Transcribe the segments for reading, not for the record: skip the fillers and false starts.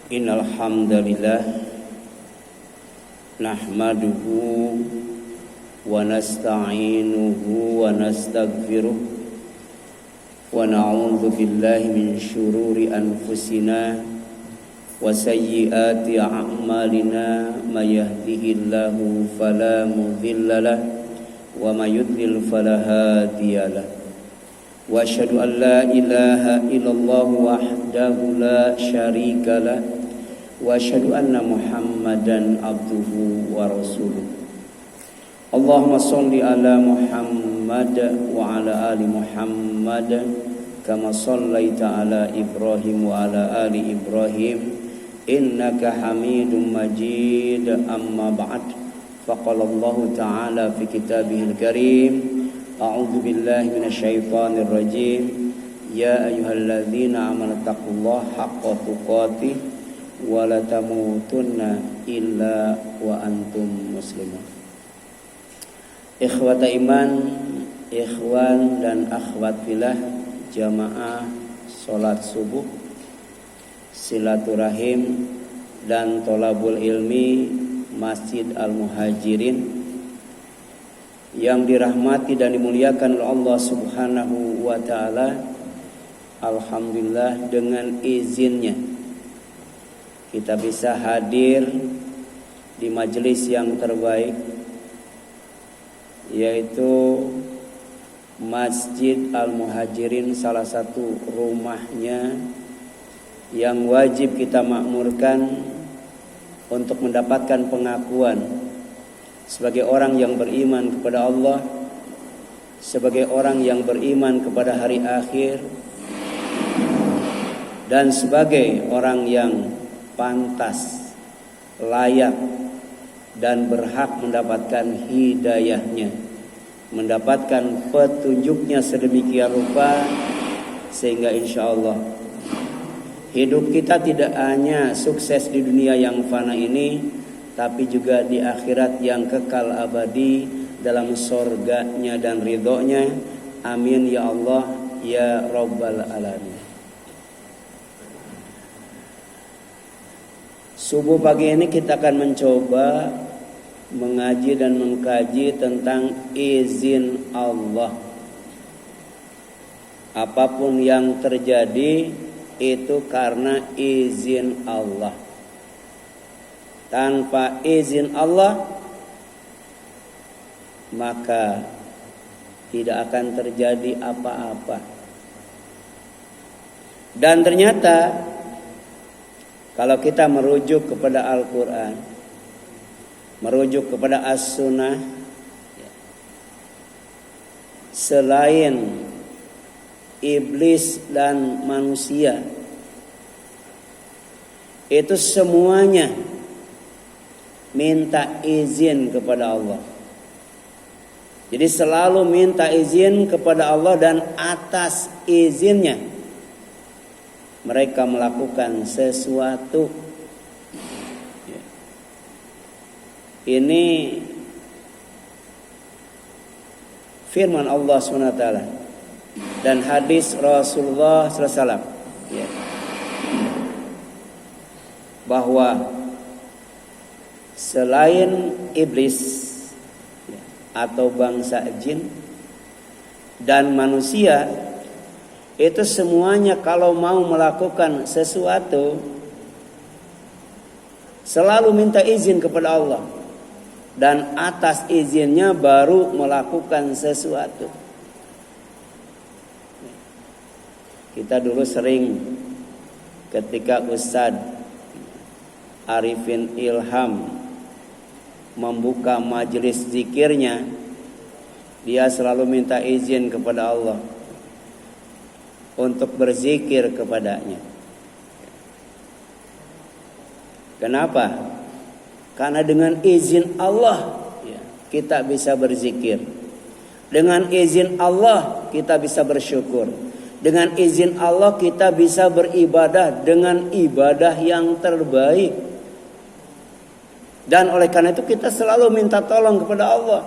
Innal hamdalillah nahmaduhu wa nasta'inuhu wa nastaghfiruh wa na'udzu billahi min syururi anfusina wa sayyiati a'malina may yahdihillahu fala mudhillalah wa may yudlil fala hadiyalah. Wa asyhadu an la ilaha illallah wahdahu la syarika lah wa asyhadu anna Muhammadan abduhu wa rasuluh. Allahumma shalli ala Muhammad wa ala ali Muhammad kama shallaita ala Ibrahim wa ala ali Ibrahim innaka Hamidum Majid. Amma ba'd. Faqala Allah ta'ala fi kitabihil karim, a'udzu billahi minasyaitonir rajim. Ya ayyuhalladzina amanu taqullaha haqqa tuqatih wa la tamutunna illa wa antum muslimun. Ikhwata iman, ikhwan dan akhwat fillah, jamaah salat subuh, silaturahim dan thalabul ilmi Masjid Al-Muhajirin yang dirahmati dan dimuliakan oleh Allah Subhanahu wa ta'ala. Alhamdulillah, dengan izinnya kita bisa hadir di majelis yang terbaik, yaitu Masjid Al-Muhajirin, salah satu rumahnya yang wajib kita makmurkan untuk mendapatkan pengakuan sebagai orang yang beriman kepada Allah, sebagai orang yang beriman kepada hari akhir, dan sebagai orang yang pantas, layak, dan berhak mendapatkan hidayahnya, mendapatkan petunjuknya sedemikian rupa sehingga insya Allah hidup kita tidak hanya sukses di dunia yang fana ini, tapi juga di akhirat yang kekal abadi dalam surganya dan ridhonya. Amin ya Allah ya Rabbal Alamin. Subuh pagi ini kita akan mencoba mengaji dan mengkaji tentang izin Allah. Apapun yang terjadi itu karena izin Allah. Tanpa izin Allah maka tidak akan terjadi apa-apa. Dan ternyata kalau kita merujuk kepada Al-Quran, merujuk kepada As-Sunnah, selain iblis dan manusia, itu semuanya minta izin kepada Allah. Jadi selalu minta izin kepada Allah, dan atas izinnya mereka melakukan sesuatu. Ini firman Allah SWT dan hadis Rasulullah SAW, bahwa selain iblis atau bangsa jin dan manusia, itu semuanya kalau mau melakukan sesuatu selalu minta izin kepada Allah, dan atas izinnya baru melakukan sesuatu. Kita dulu sering ketika Ustadz Arifin Ilham membuka majelis zikirnya, dia selalu minta izin kepada Allah untuk berzikir kepadanya. Kenapa? Karena dengan izin Allah kita bisa berzikir. Dengan izin Allah kita bisa bersyukur. Dengan izin Allah kita bisa beribadah dengan ibadah yang terbaik. Dan oleh karena itu kita selalu minta tolong kepada Allah.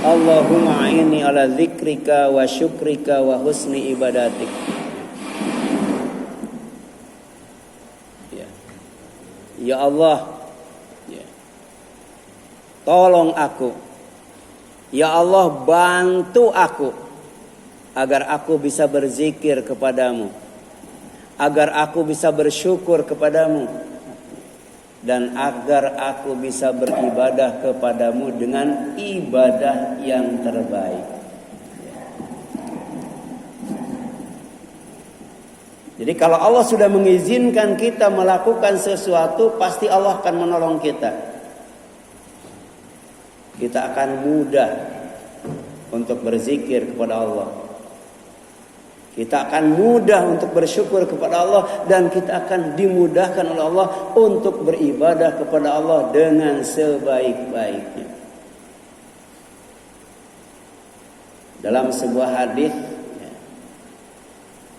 Allahumma a'inni ala dzikrika wa syukrika wa husni ibadatik. Ya Allah, tolong aku. Ya Allah, bantu aku agar aku bisa berzikir kepadamu, agar aku bisa bersyukur kepadamu, dan agar aku bisa beribadah kepadamu dengan ibadah yang terbaik. Jadi kalau Allah sudah mengizinkan kita melakukan sesuatu, pasti Allah akan menolong kita. Kita akan mudah untuk berzikir kepada Allah. Kita akan mudah untuk bersyukur kepada Allah, dan kita akan dimudahkan oleh Allah untuk beribadah kepada Allah dengan sebaik-baiknya. Dalam sebuah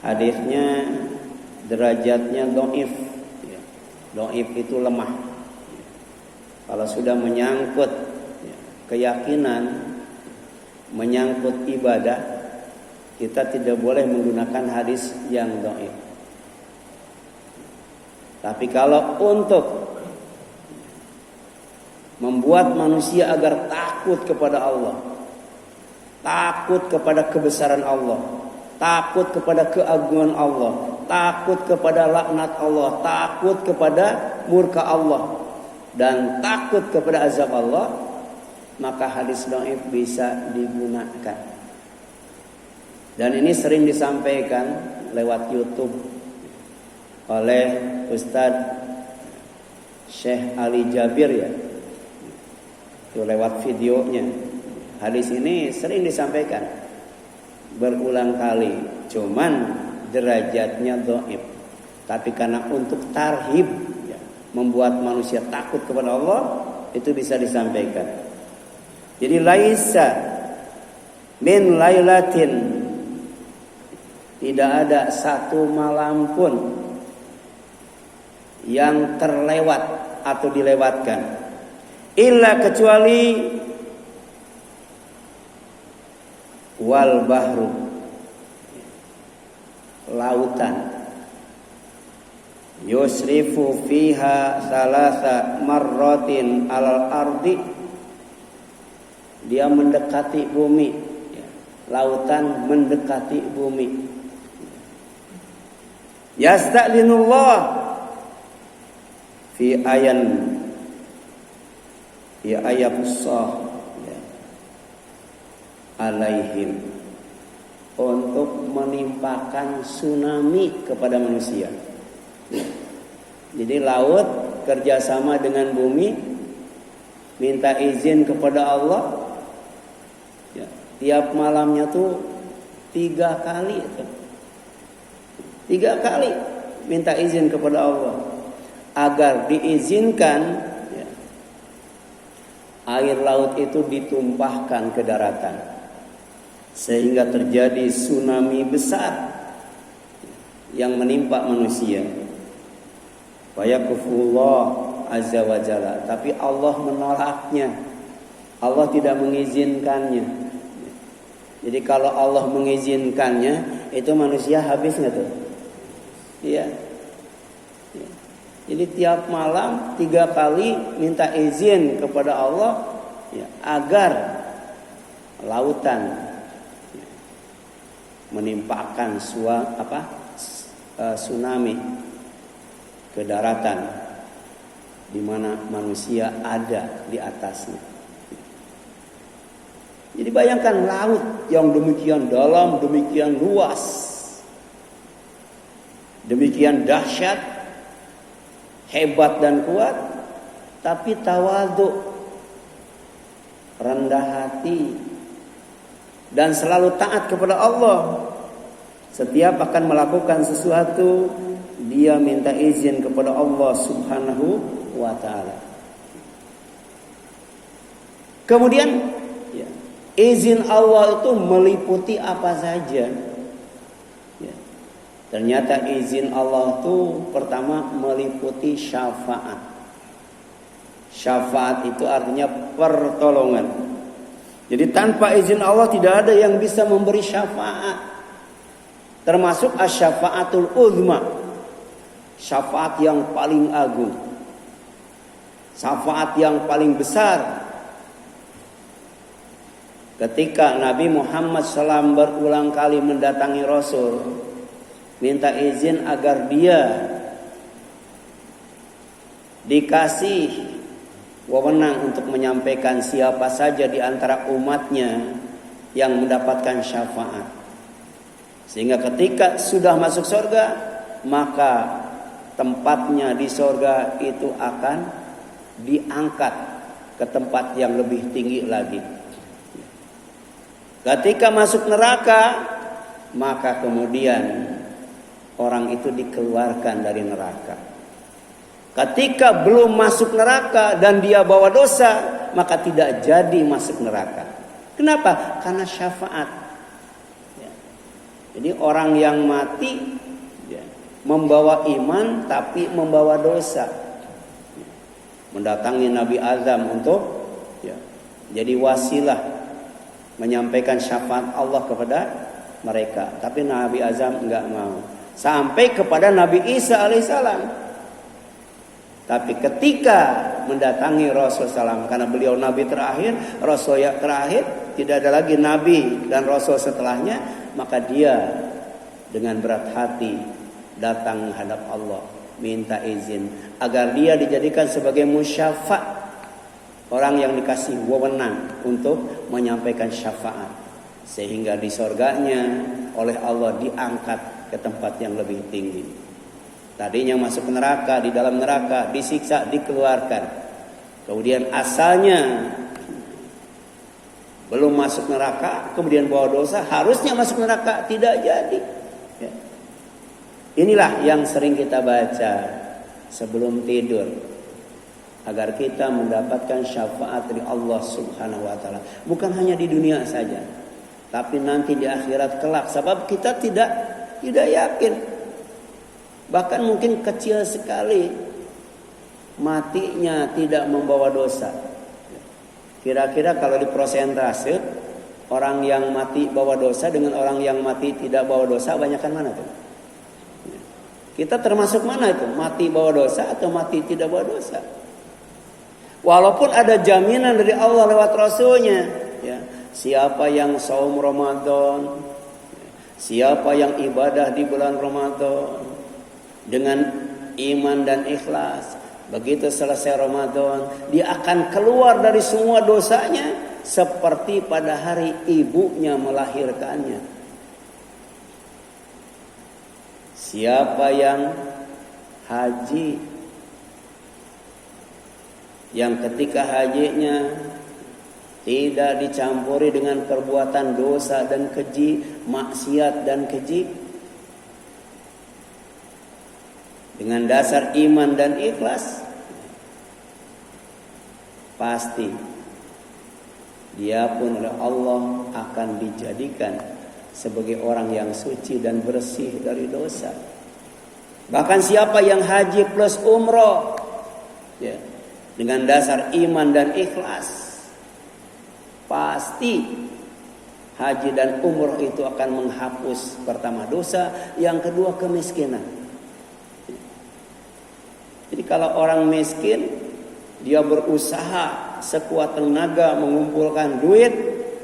hadisnya derajatnya dhaif. Dhaif itu lemah. Kalau sudah menyangkut keyakinan, menyangkut ibadah, kita tidak boleh menggunakan hadis yang dhaif. Tapi kalau untuk membuat manusia agar takut kepada Allah, takut kepada kebesaran Allah, takut kepada keagungan Allah, takut kepada laknat Allah, takut kepada murka Allah, dan takut kepada azab Allah, maka hadis dhaif bisa digunakan. Dan ini sering disampaikan lewat YouTube oleh Ustadz Syekh Ali Jabir ya. Itu lewat videonya. Hadis ini sering disampaikan berulang kali, cuman derajatnya dhaif. Tapi karena untuk tarhib, membuat manusia takut kepada Allah, itu bisa disampaikan. Jadi laisa min lailatin, tidak ada satu malam pun yang terlewat atau dilewatkan, illa kecuali wal bahru, lautan, yusrifu fiha salasa marratin alal ardi, dia mendekati bumi, lautan mendekati bumi. Yasta'linullah fi ayabsah alaihim, untuk menimpakan tsunami kepada manusia. Jadi laut kerjasama dengan bumi, minta izin kepada Allah. Tiap malamnya tuh 3 kali itu. 3 kali minta izin kepada Allah agar diizinkan air laut itu ditumpahkan ke daratan, sehingga terjadi tsunami besar yang menimpa manusia. Wa yakufullah azza wa jalla, tapi Allah menolaknya. Allah tidak mengizinkannya. Jadi kalau Allah mengizinkannya, itu manusia habis nggak tuh? Iya. Jadi tiap malam 3 kali minta izin kepada Allah agar lautan menimpakan tsunami ke daratan di mana manusia ada di atasnya. Jadi bayangkan laut yang demikian dalam, demikian luas, demikian dahsyat, hebat dan kuat, tapi tawadhu, rendah hati, dan selalu taat kepada Allah. Setiap akan melakukan sesuatu, dia minta izin kepada Allah Subhanahu wa ta'ala. Kemudian izin Allah itu meliputi apa saja. Ternyata izin Allah itu pertama meliputi syafaat. Syafaat itu artinya pertolongan. Jadi tanpa izin Allah tidak ada yang bisa memberi syafaat. Termasuk asyafaatul uzma, syafaat yang paling agung. syafaat yang paling besar. Ketika Nabi Muhammad SAW berulang kali mendatangi Rasul, minta izin agar dia dikasih wewenang untuk menyampaikan siapa saja di antara umatnya yang mendapatkan syafaat. Sehingga ketika sudah masuk surga, maka tempatnya di surga itu akan diangkat ke tempat yang lebih tinggi lagi. Ketika masuk neraka, maka kemudian orang itu dikeluarkan dari neraka. Ketika belum masuk neraka dan dia bawa dosa, maka tidak jadi masuk neraka. Kenapa? Karena syafaat. Jadi orang yang mati membawa iman tapi membawa dosa, mendatangi Nabi Adam untuk jadi wasilah menyampaikan syafaat Allah kepada mereka. Tapi Nabi Adam enggak mau. Sampai kepada Nabi Isa alaihissalam. Tapi ketika mendatangi Rasul SAW, karena beliau Nabi terakhir, Rasul yang terakhir, tidak ada lagi Nabi dan Rasul setelahnya, maka dia dengan berat hati datang menghadap Allah, minta izin agar dia dijadikan sebagai musyafa', orang yang dikasih wewenang untuk menyampaikan syafaat, sehingga di surganya oleh Allah diangkat ke tempat yang lebih tinggi. Tadinya masuk neraka, di dalam neraka disiksa, dikeluarkan. Kemudian asalnya belum masuk neraka, kemudian bawa dosa, harusnya masuk neraka, tidak jadi. Inilah yang sering kita baca sebelum tidur, agar kita mendapatkan syafaat dari Allah Subhanahu wa taala. Bukan hanya di dunia saja, tapi nanti di akhirat kelak. Sebab kita tidak yakin. Bahkan mungkin kecil sekali matinya tidak membawa dosa. Kira-kira kalau diprosentase, orang yang mati bawa dosa dengan orang yang mati tidak bawa dosa, banyakkan mana tuh? Kita termasuk mana itu? Mati bawa dosa atau mati tidak bawa dosa? Walaupun ada jaminan dari Allah lewat Rasulnya, siapa yang saum Ramadan, siapa yang ibadah di bulan Ramadan dengan iman dan ikhlas, begitu selesai Ramadan, dia akan keluar dari semua dosanya seperti pada hari ibunya melahirkannya. Siapa yang haji, yang ketika hajinya tidak dicampuri dengan perbuatan dosa dan keji, maksiat dan keji, dengan dasar iman dan ikhlas, pasti dia pun oleh Allah akan dijadikan sebagai orang yang suci dan bersih dari dosa. Bahkan siapa yang haji plus umroh, dengan dasar iman dan ikhlas, pasti haji dan umroh itu akan menghapus pertama dosa, yang kedua kemiskinan. Jadi kalau orang miskin, dia berusaha sekuat tenaga mengumpulkan duit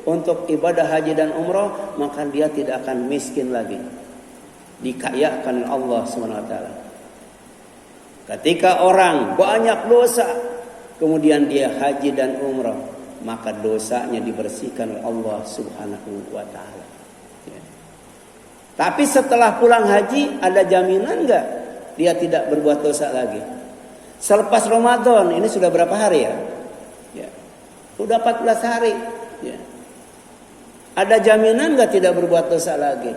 untuk ibadah haji dan umroh, maka dia tidak akan miskin lagi. Dikayakan oleh Allah SWT. Ketika orang banyak dosa, kemudian dia haji dan umroh, maka dosanya dibersihkan oleh Allah Subhanahu wa taala. Tapi setelah pulang haji, ada jaminan enggak dia tidak berbuat dosa lagi? Selepas Ramadan, ini sudah berapa hari ya? Sudah 14 hari. Ada jaminan enggak tidak berbuat dosa lagi?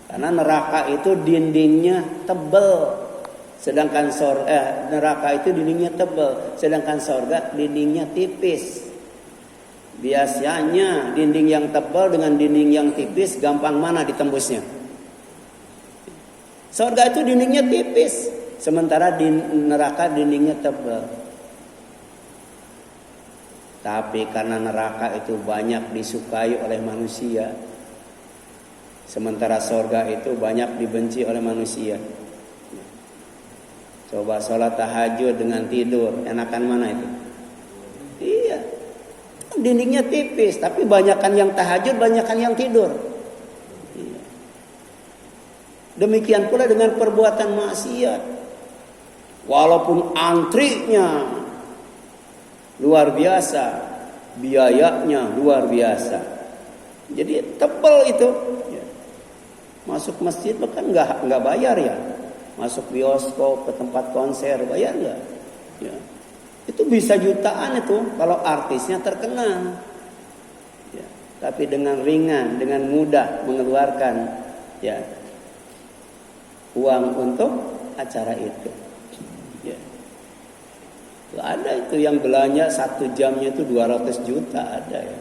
Karena neraka itu dindingnya tebal, sedangkan neraka itu dindingnya tebal, sedangkan surga dindingnya tipis. Biasanya dinding yang tebal dengan dinding yang tipis, gampang mana ditembusnya? Surga itu dindingnya tipis, sementara di neraka dindingnya tebal. Tapi karena neraka itu banyak disukai oleh manusia, sementara surga itu banyak dibenci oleh manusia. Coba sholat tahajud dengan tidur, enakan mana itu? Iya. Dindingnya tipis, tapi banyakan yang tahajud, banyakan yang tidur. Iya. Demikian pula dengan perbuatan maksiat. Walaupun antrinya luar biasa, biayanya luar biasa. Jadi tebal itu. Masuk masjid bahkan nggak bayar ya. Masuk bioskop, ke tempat konser, bayar nggak? Ya. Itu bisa jutaan itu kalau artisnya terkenal. Ya. Tapi dengan ringan, dengan mudah mengeluarkan ya uang untuk acara itu. Ya. Itu ada itu yang belanja 1 jamnya itu 200 juta ada ya.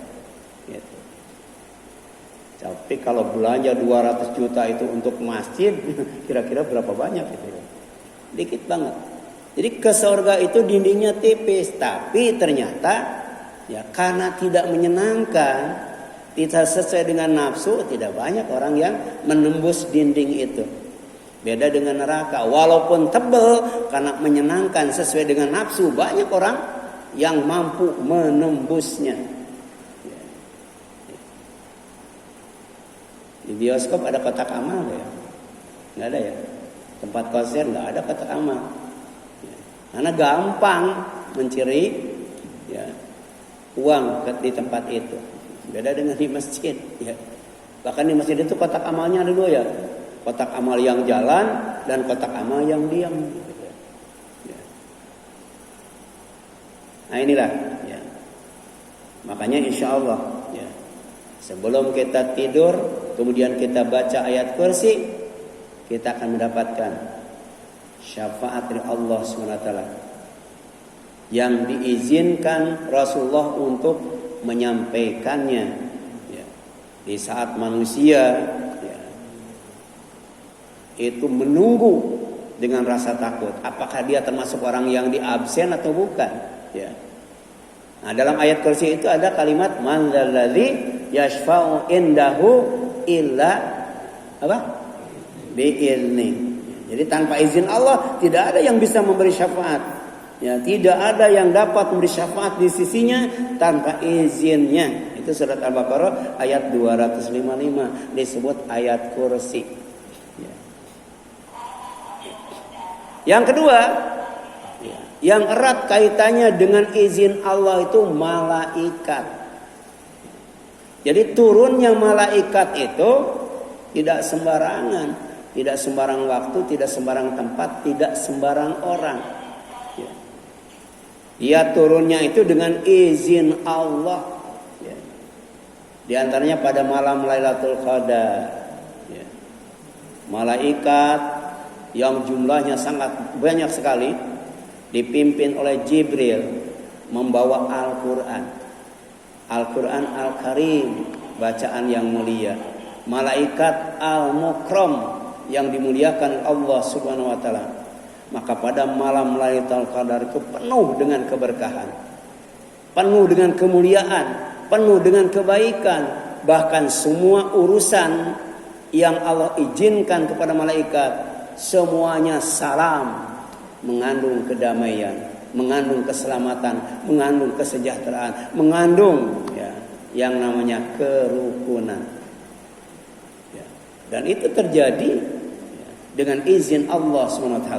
Gitu. Tapi kalau belanja 200 juta itu untuk masjid, kira-kira berapa banyak itu? Dikit banget. Jadi ke surga itu dindingnya tipis, tapi ternyata ya karena tidak menyenangkan, tidak sesuai dengan nafsu, tidak banyak orang yang menembus dinding itu. Beda dengan neraka, walaupun tebal karena menyenangkan sesuai dengan nafsu, banyak orang yang mampu menembusnya. Di bioskop ada kotak amal ya? Nggak ada ya? Tempat konser nggak ada kotak amal. Ya. Karena gampang mencuri ya, uang di tempat itu. Beda dengan di masjid. Ya. Bahkan di masjid itu kotak amalnya ada 2 ya. Kotak amal yang jalan dan kotak amal yang diam. Ya. Nah inilah. Ya. Makanya insya Allah. Ya. Sebelum kita tidur, kemudian kita baca ayat kursi, kita akan mendapatkan syafaat dari Allah SWT yang diizinkan Rasulullah untuk menyampaikannya ya. Di saat manusia ya, itu menunggu dengan rasa takut, apakah dia termasuk orang yang diabsen atau bukan ya. Nah, dalam ayat kursi itu ada kalimat man dzalladzi yashfa'u indahu illa apa? Bi'izni. Jadi tanpa izin Allah tidak ada yang bisa memberi syafaat. Ya, tidak ada yang dapat memberi syafaat di sisinya tanpa izinnya. Itu surat Al-Baqarah ayat 255 disebut ayat kursi. Ya. Yang kedua, ya, yang erat kaitannya dengan izin Allah itu malaikat. Jadi turunnya malaikat itu tidak sembarangan, tidak sembarang waktu, tidak sembarang tempat, tidak sembarang orang. Ya. Dia turunnya itu dengan izin Allah. Ya. Di antaranya pada malam Lailatul Qadar. Ya. Malaikat yang jumlahnya sangat banyak sekali dipimpin oleh Jibril membawa Al-Quran. Al-Quran Al-Karim, bacaan yang mulia. Malaikat Al-Mukram yang dimuliakan Allah Subhanahu wa taala. Maka pada malam Lailatul Qadar itu penuh dengan keberkahan, penuh dengan kemuliaan, penuh dengan kebaikan. Bahkan semua urusan yang Allah izinkan kepada malaikat semuanya salam, mengandung kedamaian, mengandung keselamatan, mengandung kesejahteraan, mengandung ya, yang namanya kerukunan. Ya. Dan itu terjadi ya, dengan izin Allah SWT.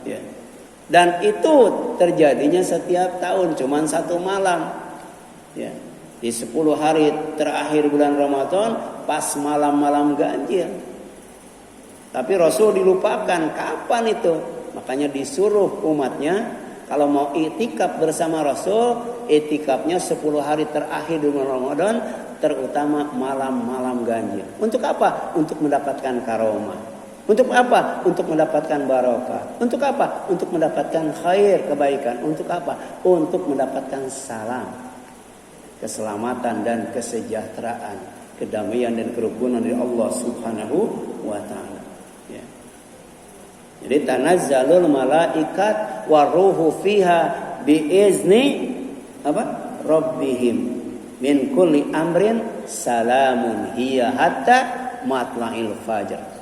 Ya. Dan itu terjadinya setiap tahun, cuman 1 malam. Ya. Di 10 hari terakhir bulan Ramadan, pas malam-malam ganjil. Tapi Rasul dilupakan kapan itu. Makanya disuruh umatnya kalau mau itikaf bersama Rasul, itikafnya 10 hari terakhir di bulan Ramadan, terutama malam-malam ganjil. Untuk apa? Untuk mendapatkan karomah. Untuk apa? Untuk mendapatkan barokah. Untuk apa? Untuk mendapatkan khair, kebaikan. Untuk apa? Untuk mendapatkan salam, keselamatan dan kesejahteraan, kedamaian dan kerukunan dari Allah Subhanahu wa taala. Ya. Jadi tanazzalul malaikat waruhu fiha biizni apa? Rabbihim min kulli amrin salamun hiya hatta matla'il fajr.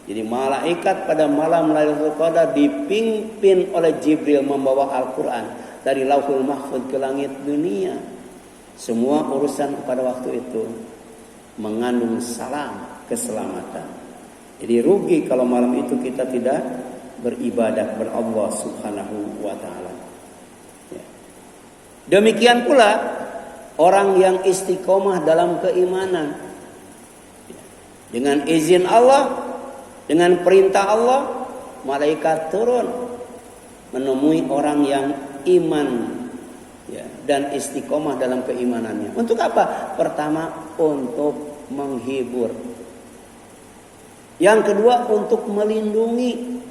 Jadi malaikat pada malam Lailatul Qadar dipimpin oleh Jibril membawa Al-Quran dari Lauhul Mahfuz ke langit dunia. Semua urusan pada waktu itu mengandung salam keselamatan. Jadi rugi kalau malam itu kita tidak beribadah kepada Allah Subhanahu wa taala. Ya. Demikian pula orang yang istiqomah dalam keimanan. Dengan izin Allah, dengan perintah Allah, malaikat turun menemui orang yang iman ya, dan istiqomah dalam keimanannya. Untuk apa? Pertama, untuk menghibur. Yang kedua, untuk melindungi.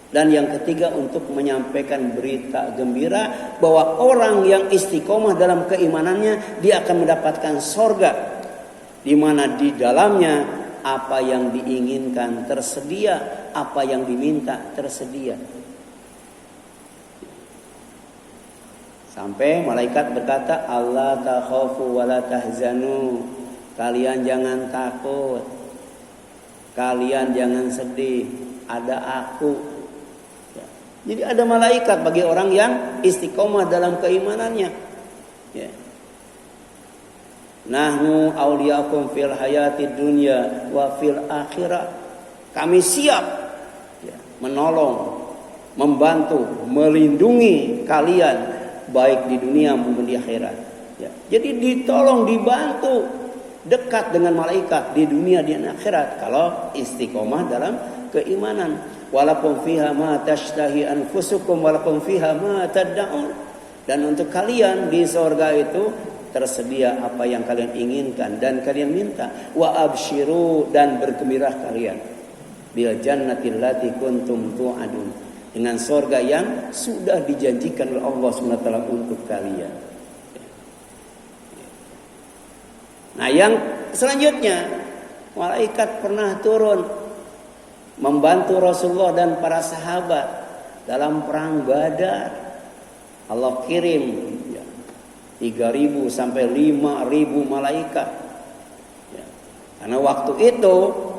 Dan yang ketiga, untuk menyampaikan berita gembira bahwa orang yang istiqomah dalam keimanannya, dia akan mendapatkan sorga, di mana di dalamnya apa yang diinginkan tersedia, apa yang diminta tersedia. Sampai malaikat berkata, Allah takhafu wa la tahzanu. Kalian jangan takut, kalian jangan sedih, ada aku. Ya. Jadi ada malaikat bagi orang yang istiqomah dalam keimanannya. Ya. Nahnu awliyaakum fil hayatid dunya wa fil akhirah. Kami siap ya, menolong, membantu, melindungi kalian baik di dunia maupun di akhirat. Ya. Jadi ditolong, dibantu, dekat dengan malaikat di dunia dan akhirat kalau istiqomah dalam keimanan. Walakum fiha ma tashtahi anfusukum walakum fiha ma tad'un. Dan untuk kalian di surga itu tersedia apa yang kalian inginkan dan kalian minta. Wa absyiru, dan bergembira kalian bil jannatil lati kuntum tu'adun, dengan surga yang sudah dijanjikan oleh Allah SWT untuk kalian. Nah, yang selanjutnya, malaikat pernah turun membantu Rasulullah dan para sahabat dalam perang Badar. Allah kirim 3.000 sampai 5.000 malaikat. Ya. Karena waktu itu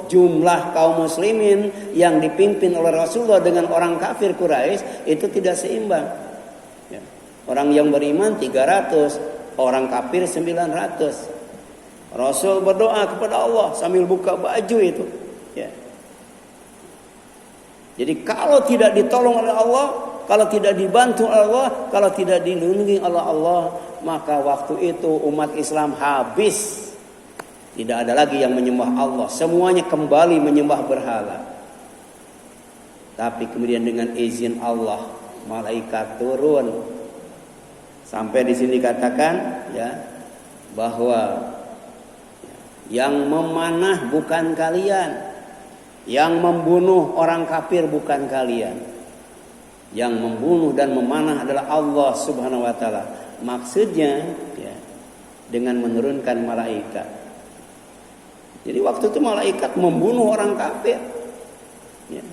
jumlah kaum muslimin yang dipimpin oleh Rasulullah dengan orang kafir Quraisy itu tidak seimbang. Ya. Orang yang beriman 300, orang kafir 900. Rasul berdoa kepada Allah sambil buka baju itu. Ya. Jadi kalau tidak ditolong oleh Allah, kalau tidak dibantu oleh Allah, kalau tidak dilindungi oleh Allah, maka waktu itu umat Islam habis. Tidak ada lagi yang menyembah Allah, semuanya kembali menyembah berhala. Tapi kemudian dengan izin Allah, malaikat turun. Sampai di sini dikatakan ya, bahwa yang memanah bukan kalian, yang membunuh orang kafir bukan kalian. Yang membunuh dan memanah adalah Allah Subhanahu wa taala. Maksudnya ya, dengan menurunkan malaikat. Jadi waktu itu malaikat membunuh orang kafir. Ya.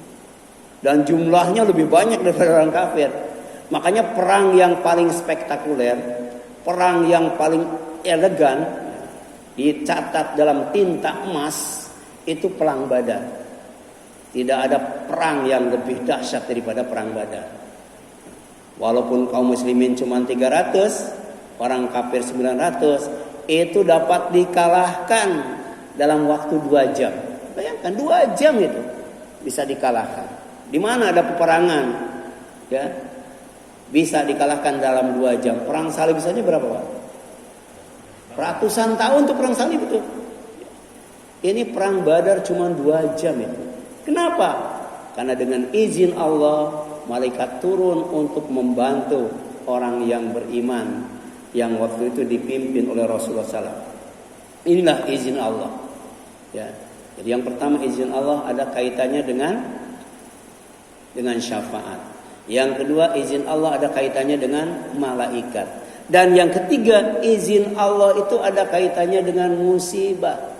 Dan jumlahnya lebih banyak daripada orang kafir. Makanya perang yang paling spektakuler, perang yang paling elegan, dicatat dalam tinta emas, itu perang Badar. Tidak ada perang yang lebih dahsyat daripada perang Badar. Walaupun kaum muslimin cuma 300, orang kafir 900, itu dapat dikalahkan dalam waktu 2 jam. Bayangkan 2 jam itu bisa dikalahkan. Di mana ada peperangan, ya, bisa dikalahkan dalam 2 jam. Perang salib saja berapa, Pak? Ratusan tahun untuk perang salib itu. Ini perang Badar cuma 2 jam itu. Kenapa? Karena dengan izin Allah, malaikat turun untuk membantu orang yang beriman yang waktu itu dipimpin oleh Rasulullah SAW. Inilah izin Allah. Ya. Jadi yang pertama, izin Allah ada kaitannya dengan syafaat. Yang kedua, izin Allah ada kaitannya dengan malaikat. Dan yang ketiga, izin Allah itu ada kaitannya dengan musibah.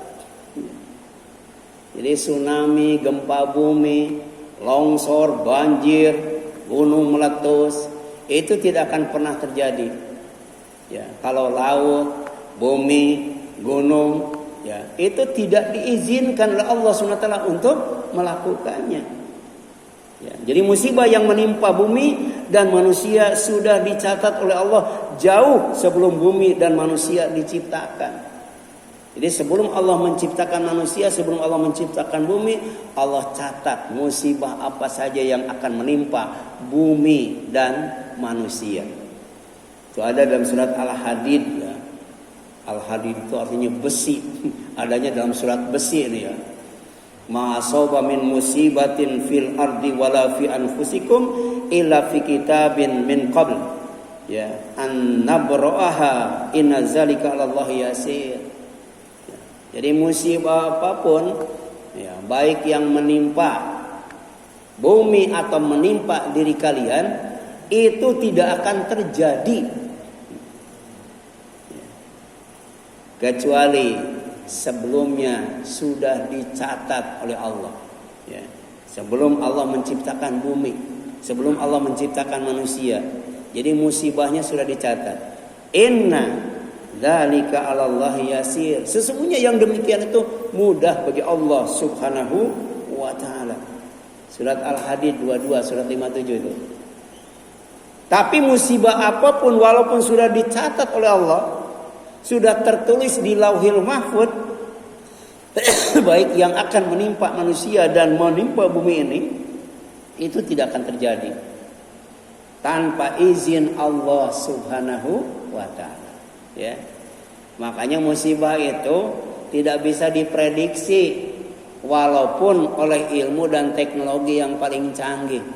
Jadi tsunami, gempa bumi, longsor, banjir, gunung meletus, itu tidak akan pernah terjadi. Ya, kalau laut, bumi, gunung, ya, itu tidak diizinkan oleh Allah SWT untuk melakukannya. Ya, jadi musibah yang menimpa bumi dan manusia sudah dicatat oleh Allah jauh sebelum bumi dan manusia diciptakan. Jadi sebelum Allah menciptakan manusia, sebelum Allah menciptakan bumi, Allah catat musibah apa saja yang akan menimpa bumi dan manusia. Itu ada dalam surat Al-Hadid ya. Al-Hadid itu artinya besi. Adanya dalam surat besi ini ya. Ma asaba min musibatin fil ardi wala fi anfusikum illa fi kitabin min qabl ya an nabra'aha inna zalika 'alallahi yasir. Ya. Jadi musibah apapun ya, baik yang menimpa bumi atau menimpa diri kalian itu tidak akan terjadi ya. Kecuali sebelumnya sudah dicatat oleh Allah ya. Sebelum Allah menciptakan bumi, sebelum Allah menciptakan manusia, jadi musibahnya sudah dicatat. Inna dzalika 'alallahi yasir. Sesungguhnya yang demikian itu mudah bagi Allah Subhanahu wa taala. Surat Al-Hadid 22, surat 57 itu. Tapi musibah apapun walaupun sudah dicatat oleh Allah, sudah tertulis di Lauhil Mahfuz, baik yang akan menimpa manusia dan menimpa bumi ini, itu tidak akan terjadi tanpa izin Allah Subhanahu wa taala. Ya. Makanya musibah itu tidak bisa diprediksi walaupun oleh ilmu dan teknologi yang paling canggih.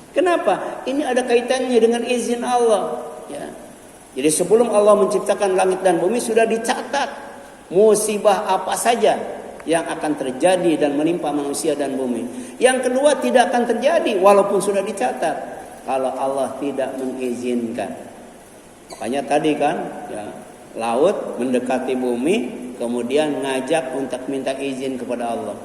Kenapa? Ini ada kaitannya dengan izin Allah, ya. Jadi sebelum Allah menciptakan langit dan bumi sudah dicatat musibah apa saja yang akan terjadi dan menimpa manusia dan bumi. Yang kedua, tidak akan terjadi walaupun sudah dicatat kalau Allah tidak mengizinkan. Makanya tadi kan ya, laut mendekati bumi kemudian ngajak untuk minta izin kepada Allah.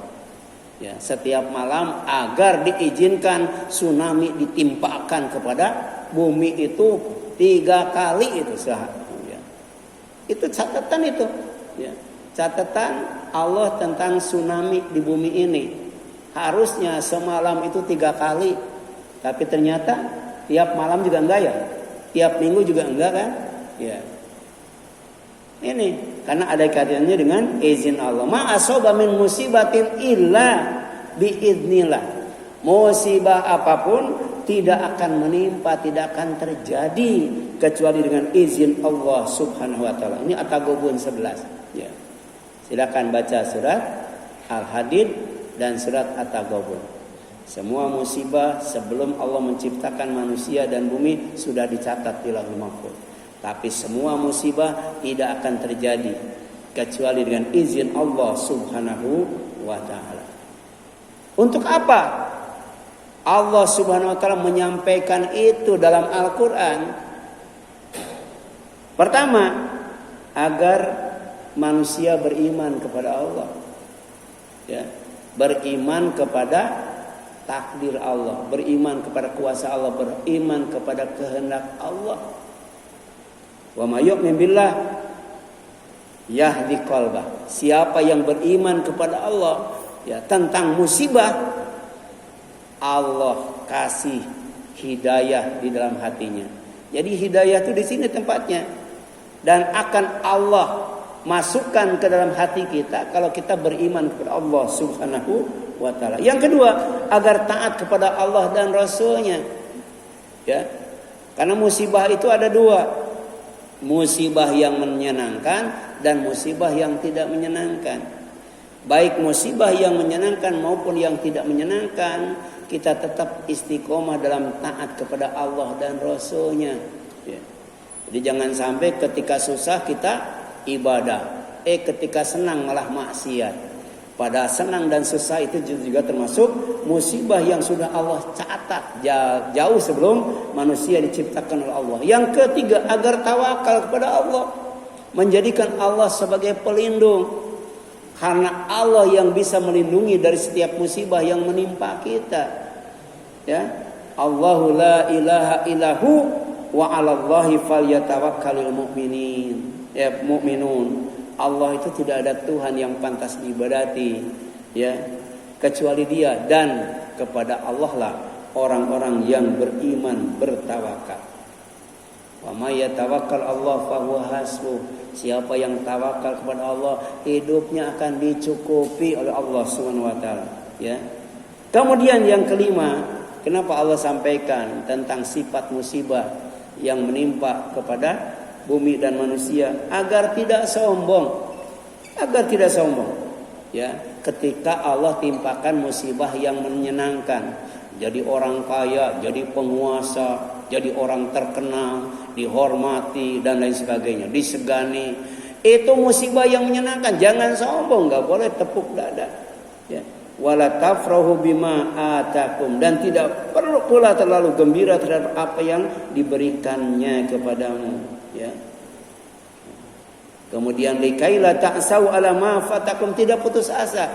Ya, setiap malam agar diizinkan tsunami ditimpakan kepada bumi itu 3 kali itu ya. Itu catatan itu ya. Catatan Allah tentang tsunami di bumi ini. Harusnya semalam itu 3 kali. Tapi ternyata tiap malam juga enggak ya. Tiap minggu juga enggak kan? Ya. Ini karena ada kaitannya dengan izin Allah. Ma asaba min musibatin illa biidznillah. Musibah apapun tidak akan menimpa, tidak akan terjadi kecuali dengan izin Allah Subhanahu wa taala. Ini At-Taghabun 11 ya. Silakan baca surat Al-Hadid dan surat At-Taghabun. Semua musibah sebelum Allah menciptakan manusia dan bumi sudah dicatat di Lauhul Mahfuz. Tapi semua musibah tidak akan terjadi kecuali dengan izin Allah Subhanahu wa taala. Untuk apa Allah Subhanahu wa taala menyampaikan itu dalam Al-Qur'an? Pertama, agar manusia beriman kepada Allah. Ya, beriman kepada takdir Allah, beriman kepada kuasa Allah, beriman kepada kehendak Allah. Wa may yu'min billah yahdi qalbah. Siapa yang beriman kepada Allah ya tentang musibah, Allah kasih hidayah di dalam hatinya. Jadi hidayah itu di sini tempatnya, dan akan Allah masukkan ke dalam hati kita kalau kita beriman kepada Allah Subhanahu wa taala. Yang kedua, agar taat kepada Allah dan Rasul-Nya. Ya. Karena musibah itu ada 2. Musibah yang menyenangkan dan musibah yang tidak menyenangkan. Baik musibah yang menyenangkan maupun yang tidak menyenangkan, kita tetap istiqomah dalam taat kepada Allah dan Rasul-Nya. Ya. Jadi jangan sampai ketika susah kita ibadah, ketika senang malah maksiat. Pada senang dan susah itu juga termasuk musibah yang sudah Allah catat jauh sebelum manusia diciptakan oleh Allah. Yang ketiga, agar tawakal kepada Allah, menjadikan Allah sebagai pelindung. Karena Allah yang bisa melindungi dari setiap musibah yang menimpa kita. Ya, Allahu la ilaha illahu wa 'alallahi falyatawakkalul mu'minin. Ya, mukminun. Allah itu tidak ada Tuhan yang pantas diibadati, ya, kecuali Dia, dan kepada Allah lah orang-orang yang beriman bertawakal. Wa may yatawakkal Allah fahuwa hasbuh. Siapa yang tawakal kepada Allah, hidupnya akan dicukupi oleh Allah Subhanahu wa taala, ya. Kemudian yang kelima, kenapa Allah sampaikan tentang sifat musibah yang menimpa kepada bumi dan manusia, agar tidak sombong. Agar tidak sombong, ya. Ketika Allah timpakan musibah yang menyenangkan, jadi orang kaya, jadi penguasa, jadi orang terkenal, dihormati dan lain sebagainya, disegani, itu musibah yang menyenangkan. Jangan sombong, nggak boleh tepuk dada, ya. Wala tafrahu bima atakum, dan tidak perlu pula terlalu gembira terhadap apa yang diberikannya kepadamu, ya. Kemudian likaila ta'sau ala ma fatakum, tidak putus asa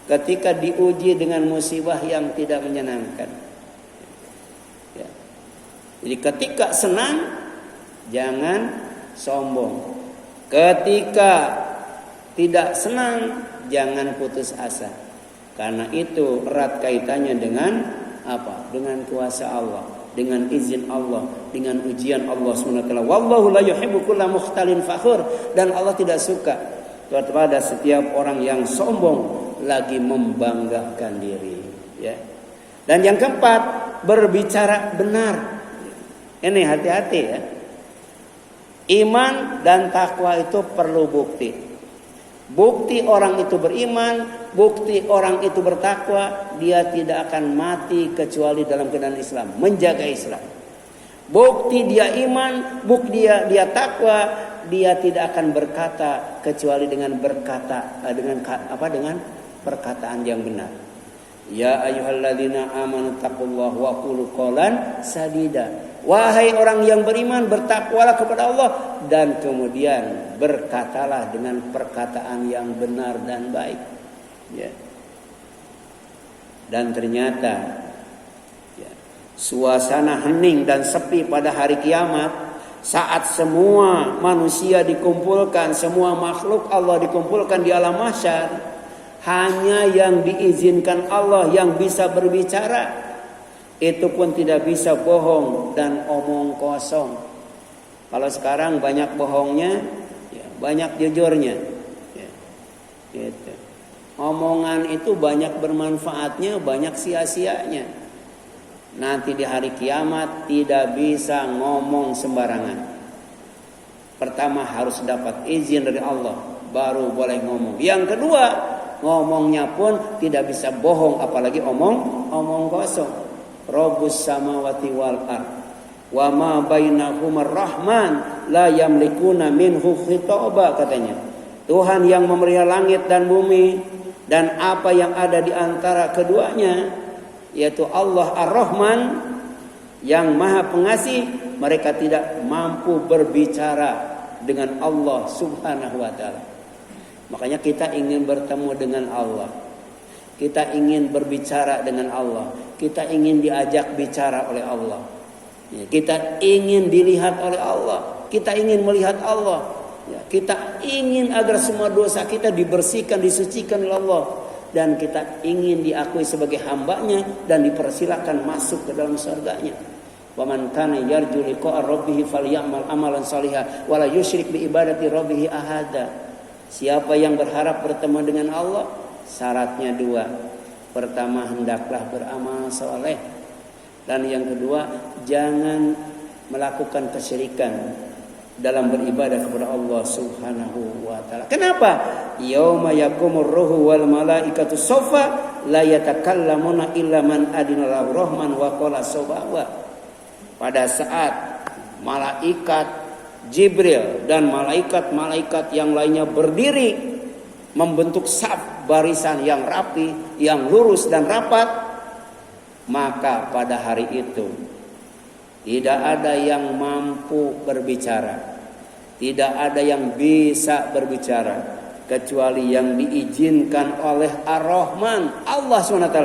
ketika diuji dengan musibah yang tidak menyenangkan. Ya. Jadi ketika senang jangan sombong. Ketika tidak senang jangan putus asa. Karena itu erat kaitannya dengan apa? Dengan kuasa Allah, dengan izin Allah, dengan ujian Allah SWT. Wallahu la yuhibbu kulla mukhtalin fakhur, dan Allah tidak suka kepada setiap orang yang sombong lagi membanggakan diri, ya. Dan yang keempat, berbicara benar. Ini hati-hati, ya. Iman dan takwa itu perlu bukti. Bukti orang itu beriman, bukti orang itu bertakwa, dia tidak akan mati kecuali dalam keadaan Islam, menjaga Islam. Bukti dia iman, bukti dia takwa, dia tidak akan berkata kecuali dengan dengan perkataan yang benar. Ya ayyuhalladzina amanu taqullaha wa qulu qawlan sadida. Wahai orang yang beriman, bertakwalah kepada Allah dan kemudian berkatalah dengan perkataan yang benar dan baik, ya. Dan ternyata, ya, suasana hening dan sepi pada hari kiamat, saat semua manusia dikumpulkan, semua makhluk Allah dikumpulkan di alam mahsyar, hanya yang diizinkan Allah yang bisa berbicara. Itu pun tidak bisa bohong dan omong kosong. Kalau sekarang banyak bohongnya, ya, banyak jujurnya, ya, gitu. Omongan itu banyak bermanfaatnya, banyak sia-sianya. Nanti di hari kiamat tidak bisa ngomong sembarangan. Pertama harus dapat izin dari Allah, baru boleh ngomong. Yang kedua, ngomongnya pun tidak bisa bohong, apalagi omong kosong. Rabbus samawati wal ard wa ma bainahuma rahman la yamlikuna minhu khitaba, katanya. Tuhan yang memelihara langit dan bumi dan apa yang ada di antara keduanya, yaitu Allah Ar-Rahman yang Maha Pengasih, mereka tidak mampu berbicara dengan Allah Subhanahu wa taala. Makanya kita ingin bertemu dengan Allah. Kita ingin berbicara dengan Allah. Kita ingin diajak bicara oleh Allah. Ya, kita ingin dilihat oleh Allah. Kita ingin melihat Allah. Ya, kita ingin agar semua dosa kita dibersihkan, disucikan oleh Allah. Dan kita ingin diakui sebagai hambanya dan dipersilakan masuk ke dalam surganya. Wa man kana yarju liqa'a rabbih falyamal amalan shalihan wa la yusyrik bi ibadati rabbih ahada. Siapa yang berharap bertemu dengan Allah, syaratnya dua. Pertama, hendaklah beramal soleh. Dan yang kedua, jangan melakukan kesyirikan dalam beribadah kepada Allah Subhanahu wa taala. Kenapa? Yauma yaqumur ruhu wal malaikatu saffa la yatakallamuna illa man adina lahu rahman wa qala sawawa. Pada saat malaikat Jibril dan malaikat-malaikat yang lainnya berdiri membentuk saf, barisan yang rapi, yang lurus dan rapat, maka pada hari itu tidak ada yang mampu berbicara, tidak ada yang bisa berbicara kecuali yang diizinkan oleh Ar-Rahman, Allah SWT.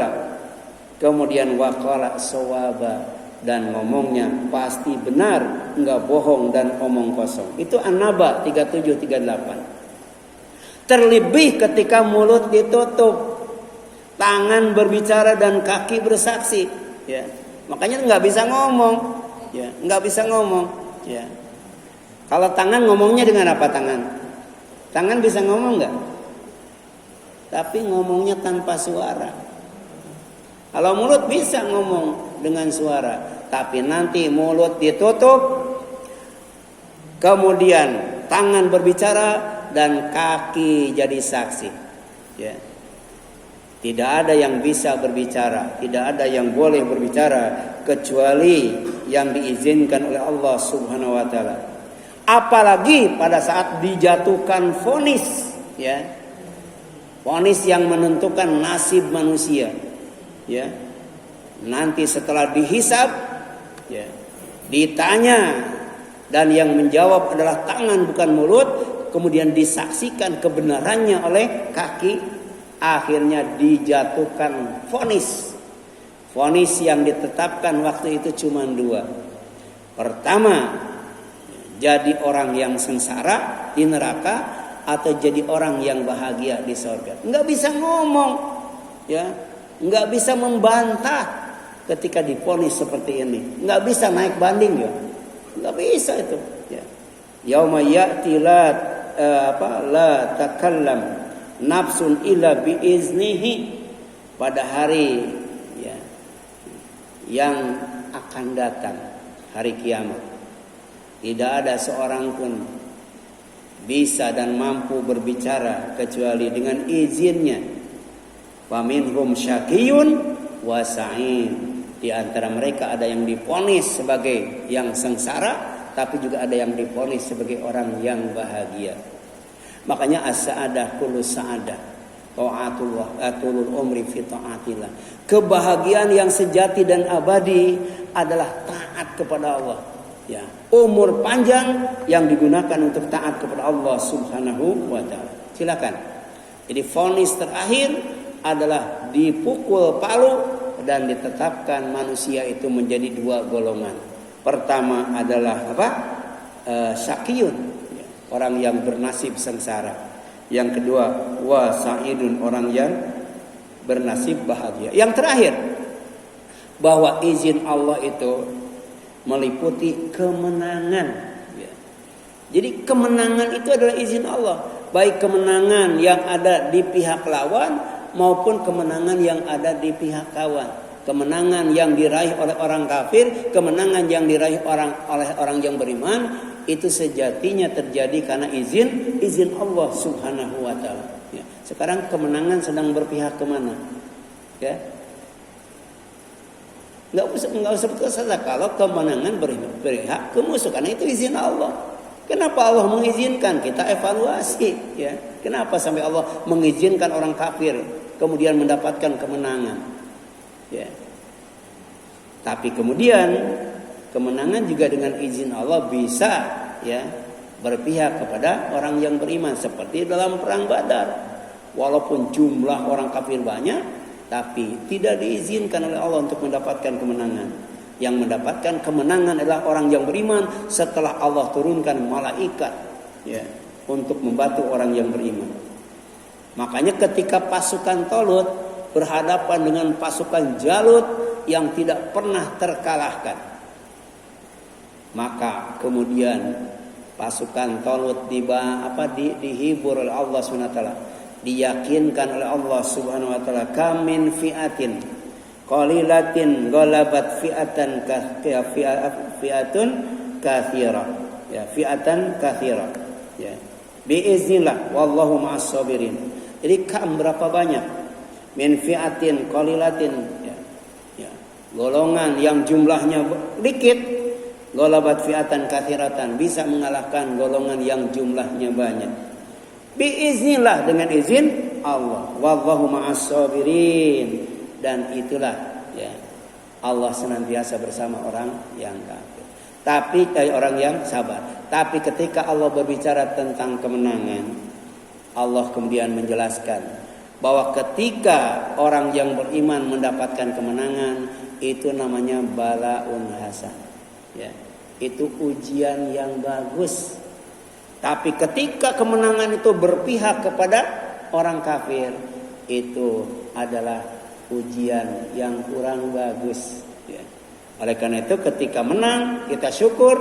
Kemudian waqala sawaba, dan ngomongnya pasti benar, enggak bohong dan omong kosong. Itu An-Naba 37-38. Terlebih ketika mulut ditutup, tangan berbicara dan kaki bersaksi, ya. Makanya nggak bisa ngomong, ya, nggak bisa ngomong, ya. Kalau tangan ngomongnya dengan apa tangan? Tangan bisa ngomong nggak? Tapi ngomongnya tanpa suara. Kalau mulut bisa ngomong dengan suara, tapi nanti mulut ditutup, kemudian tangan berbicara dan kaki jadi saksi, ya. Tidak ada yang bisa berbicara, tidak ada yang boleh berbicara kecuali yang diizinkan oleh Allah Subhanahu wa taala. Apalagi pada saat dijatuhkan vonis, ya. Vonis yang menentukan nasib manusia, ya. Nanti setelah dihisab, ya, ditanya dan yang menjawab adalah tangan bukan mulut, kemudian disaksikan kebenarannya oleh kaki. Akhirnya dijatuhkan vonis. Vonis yang ditetapkan waktu itu cuma 2. Pertama, jadi orang yang sengsara di neraka atau jadi orang yang bahagia di surga. Nggak bisa ngomong, ya, nggak bisa membantah ketika divonis seperti ini. Nggak bisa naik banding, ya, nggak bisa itu. Ya. Yauma ya'ti la takallam nafsun illa biiznihi, pada hari, ya, yang akan datang, hari kiamat, tidak ada seorang pun bisa dan mampu berbicara kecuali dengan izinnya. Faminhum syaqiyun wa sa'id. Di antara mereka ada yang divonis sebagai yang sengsara, tapi juga ada yang divonis sebagai orang yang bahagia. Makanya as-sa'adah kullu sa'adah, ta'atullah atulul umri fi ta'atillah. Kebahagiaan yang sejati dan abadi adalah taat kepada Allah, ya. Umur panjang yang digunakan untuk taat kepada Allah Subhanahu wa taala. Silakan. Jadi vonis terakhir adalah dipukul palu dan ditetapkan manusia itu menjadi 2 golongan. Pertama adalah apa? Syaqiyun, orang yang bernasib sengsara. Yang kedua, wa sa'idun, orang yang bernasib bahagia. Yang terakhir, bahwa izin Allah itu meliputi kemenangan, ya. Jadi kemenangan itu adalah izin Allah, baik kemenangan yang ada di pihak lawan maupun kemenangan yang ada di pihak kawan. Kemenangan yang diraih oleh orang kafir, kemenangan yang diraih oleh orang yang beriman, itu sejatinya terjadi karena izin Allah Subhanahu wa taala. Ya. Sekarang kemenangan sedang berpihak kemana? Ya. Enggak usah betul saja kalau kemenangan berpihak ke musuh, karena itu izin Allah. Kenapa Allah mengizinkan? Kita evaluasi, ya. Kenapa sampai Allah mengizinkan orang kafir kemudian mendapatkan kemenangan? Ya. Tapi kemudian kemenangan juga dengan izin Allah bisa, ya, berpihak kepada orang yang beriman, seperti dalam perang Badar. Walaupun jumlah orang kafir banyak, tapi tidak diizinkan oleh Allah untuk mendapatkan kemenangan. Yang mendapatkan kemenangan adalah orang yang beriman setelah Allah turunkan malaikat, ya, untuk membantu orang yang beriman. Makanya ketika pasukan Talut berhadapan dengan pasukan Jalut yang tidak pernah terkalahkan, maka kemudian pasukan Talut dihibur oleh Allah Subhanahu wa taala, diyakinkan oleh Allah Subhanahu wa taala, kam min fi'atin qalilatin ghalabat fi'atan fi'atun katsira, ya, fi'atan katsira, ya, biiznillah wallahu ma'as sabirin. Jadi kam berapa banyak? Min fi'atin qalilatin, ya, ya, golongan yang jumlahnya dikit, ghalabat fi'atan katsiratan, bisa mengalahkan golongan yang jumlahnya banyak. Biiznillah, dengan izin Allah. Wallahu ma'as sabirin, dan itulah, ya, Allah senantiasa bersama orang yang kafir. Tapi orang yang sabar. Tapi ketika Allah berbicara tentang kemenangan, Allah kemudian menjelaskan bahwa ketika orang yang beriman mendapatkan kemenangan, itu namanya balaun hasan, ya, itu ujian yang bagus. Tapi ketika kemenangan itu berpihak kepada orang kafir, itu adalah ujian yang kurang bagus. Ya. Oleh karena itu ketika menang kita syukur,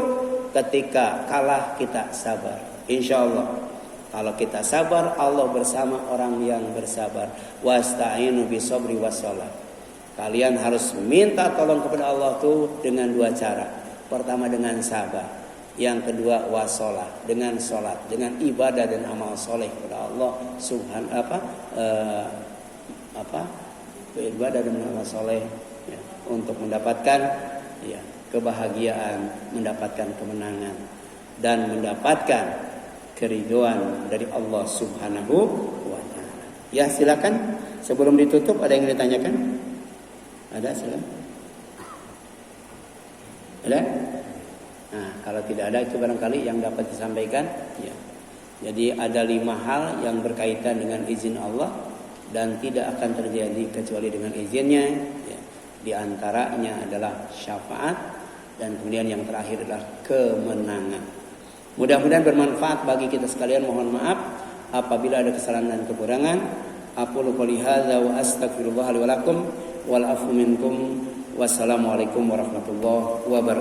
ketika kalah kita sabar. Insya Allah kalau kita sabar, Allah bersama orang yang bersabar. Wasta'inu bisabri wassalah. Kalian harus minta tolong kepada Allah tuh dengan dua cara. Pertama dengan sabar, yang kedua wassalah, dengan sholat, dengan ibadah dan amal soleh kepada Allah ibadah dan amal soleh ya, untuk mendapatkan ya, kebahagiaan, mendapatkan kemenangan dan mendapatkan keridhaan dari Allah Subhanahu wa taala. Ya, silakan sebelum ditutup ada yang ditanyakan? Ada, silakan. Ada? Nah, kalau tidak ada itu barangkali yang dapat disampaikan ya. Jadi ada 5 hal yang berkaitan dengan izin Allah dan tidak akan terjadi kecuali dengan izinnya ya. Di antaranya adalah syafaat dan kemudian yang terakhir adalah kemenangan. Mudah-mudahan bermanfaat bagi kita sekalian. Mohon maaf apabila ada kesalahan dan kekurangan. Aqulu qouli hadza wa astaghfirullah li wa lakum wal afu minkum. Wassalamualaikum warahmatullahi wabarakatuh.